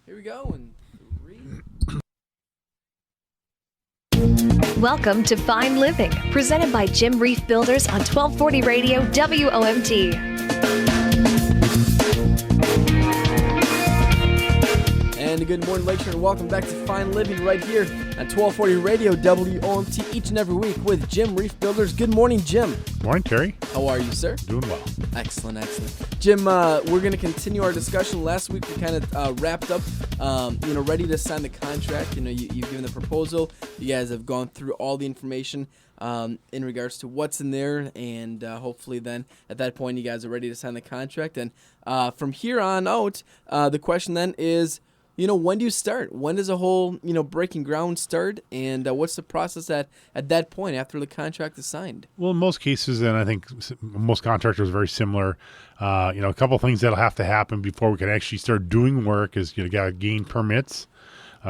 Here we go. And 3. Welcome to Fine Living, presented by Jim Reif Builders on 1240 Radio WOMT. And good morning, Lakeshore, and welcome back to Fine Living right here on 1240 Radio WOMT each and every week with Jim Reif Builders. Good morning, Jim. Morning, Terry. How are you, sir? Doing well. Excellent. Jim, we're going to continue our discussion. Last week we kind of wrapped up, ready to sign the contract. You've given the proposal. You guys have gone through all the information in regards to what's in there, and hopefully then at that point you guys are ready to sign the contract. And from here on out, the question then is, when do you start? When does the whole, breaking ground start? And what's the process at that point after the contract is signed? Well, in most cases, and I think most contractors are very similar, a couple of things that'll have to happen before we can actually start doing work is you got to gain permits.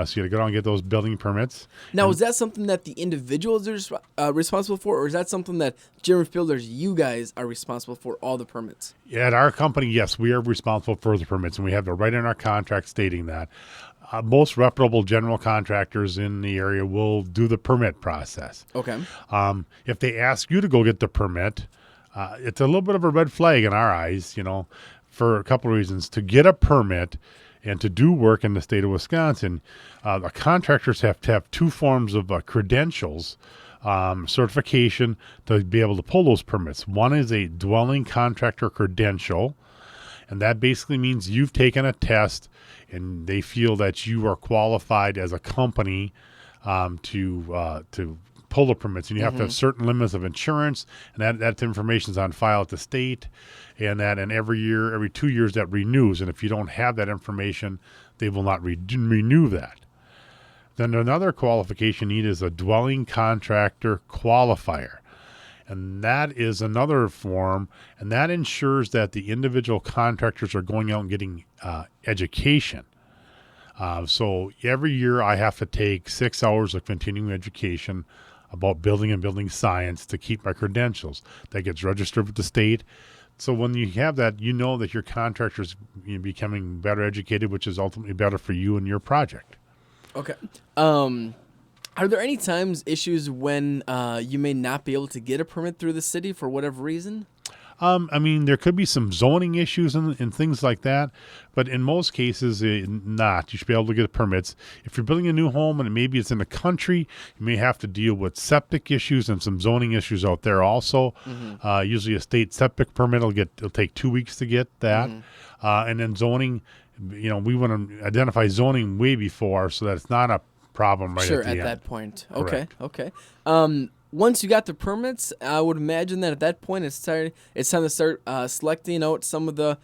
So you got to go out and get those building permits. Now, is that something that the individuals are responsible for, or is that something that Jim Reif Builders, you guys are responsible for all the permits? At our company, yes, we are responsible for the permits, and we have it right in our contract stating that. Most reputable general contractors in the area will do the permit process. Okay. If they ask you to go get the permit, it's a little bit of a red flag in our eyes, for a couple of reasons. To get a permit and to do work in the state of Wisconsin, the contractors have to have two forms of credentials, certification to be able to pull those permits. One is a dwelling contractor credential, and that basically means you've taken a test and they feel that you are qualified as a company to pull the permits, and you have to have certain limits of insurance, and that information is on file at the state, and every 2 years that renews, and if you don't have that information, they will not renew that. Then another qualification need is a dwelling contractor qualifier, and that is another form, and that ensures that the individual contractors are going out and getting education. So every year I have to take 6 hours of continuing education about building and building science to keep my credentials. That gets registered with the state. So when you have that, you know that your contractor's becoming better educated, which is ultimately better for you and your project. Okay. Are there any issues when you may not be able to get a permit through the city for whatever reason? There could be some zoning issues and things like that, but in most cases, not. You should be able to get permits. If you're building a new home and maybe it's in the country, you may have to deal with septic issues and some zoning issues out there also. Usually a state septic permit will take 2 weeks to get that. And then zoning, we want to identify zoning way before so that it's not a problem right at the end. Sure, at that point. Correct. Okay. Once you got the permits, I would imagine that at that point it's time to start selecting out some of the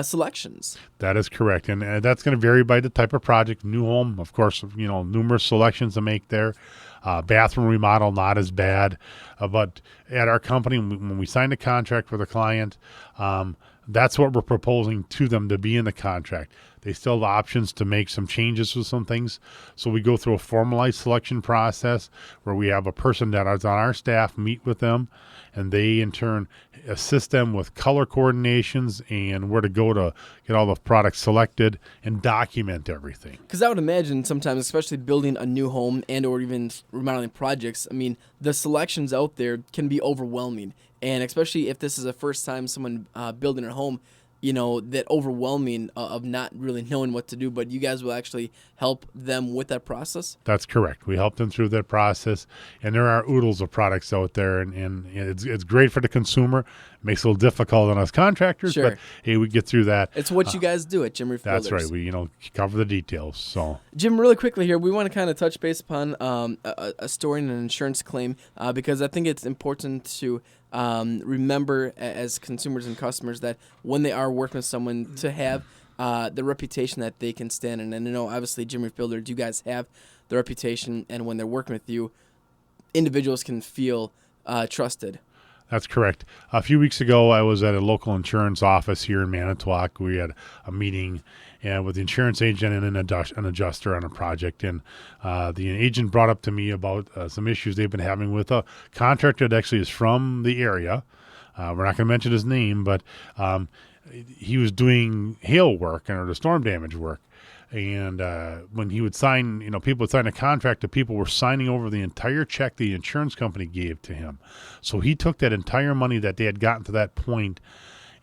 selections. That is correct, and that's going to vary by the type of project. New home, of course, numerous selections to make there. Bathroom remodel, not as bad, but at our company, when we sign a contract with a client, that's what we're proposing to them to be in the contract. They still have options to make some changes with some things. So we go through a formalized selection process where we have a person that is on our staff meet with them, and they in turn assist them with color coordinations and where to go to get all the products selected and document everything. Because I would imagine sometimes, especially building a new home and or even remodeling projects, the selections out there can be overwhelming. And especially if this is the first time someone building a home, that overwhelming of not really knowing what to do, but you guys will actually help them with that process? That's correct. We help them through that process, and there are oodles of products out there, and it's great for the consumer. It makes it a little difficult on us contractors, sure. But hey, we get through that. It's what you guys do at Jim Reif Builders. That's right. We cover the details. So, Jim, really quickly here, we want to kind of touch base upon a story and an insurance claim because I think it's important to remember as consumers and customers that when they are working with someone to have the reputation that they can stand in. And obviously, Jim Reif Builders, you guys have the reputation, and when they're working with you, individuals can feel trusted. That's correct. A few weeks ago, I was at a local insurance office here in Manitowoc. We had a meeting with the insurance agent and an adjuster on a project. And the agent brought up to me about some issues they've been having with a contractor that actually is from the area. We're not going to mention his name, but he was doing hail work or the storm damage work. And when he would sign, people would sign a contract, the people were signing over the entire check the insurance company gave to him. So he took that entire money that they had gotten to that point,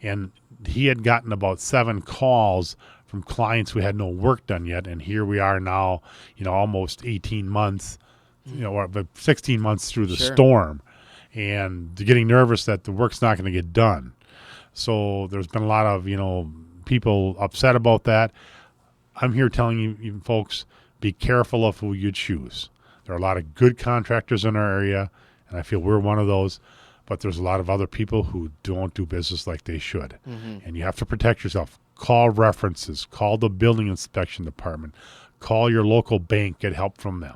and he had gotten about 7 calls from clients who had no work done yet. And here we are now, almost 18 months, or 16 months through the storm, and getting nervous that the work's not going to get done. So there's been a lot of, people upset about that. I'm here telling you folks, be careful of who you choose. There are a lot of good contractors in our area, and I feel we're one of those, but there's a lot of other people who don't do business like they should. And you have to protect yourself. Call references, call the building inspection department, call your local bank, get help from them.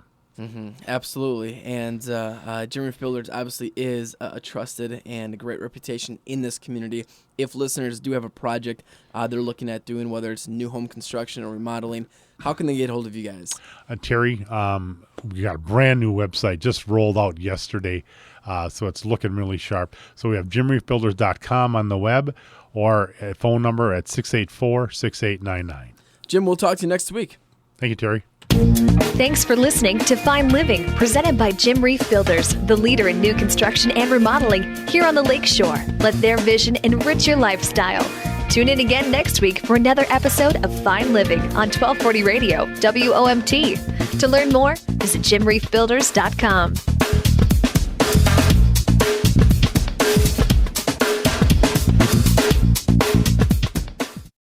Absolutely. And Jim Reif Builders obviously is a trusted and a great reputation in this community. If listeners do have a project they're looking at doing, whether it's new home construction or remodeling, how can they get hold of you guys? Terry, we got a brand new website just rolled out yesterday, so it's looking really sharp. So we have jimreifbuilders.com on the web, or a phone number at 684-6899. Jim, we'll talk to you next week. Thank you, Terry. Thanks for listening to Fine Living, presented by Jim Reif Builders, the leader in new construction and remodeling here on the Lakeshore. Let their vision enrich your lifestyle. Tune in again next week for another episode of Fine Living on 1240 Radio, WOMT. To learn more, visit jimreifbuilders.com.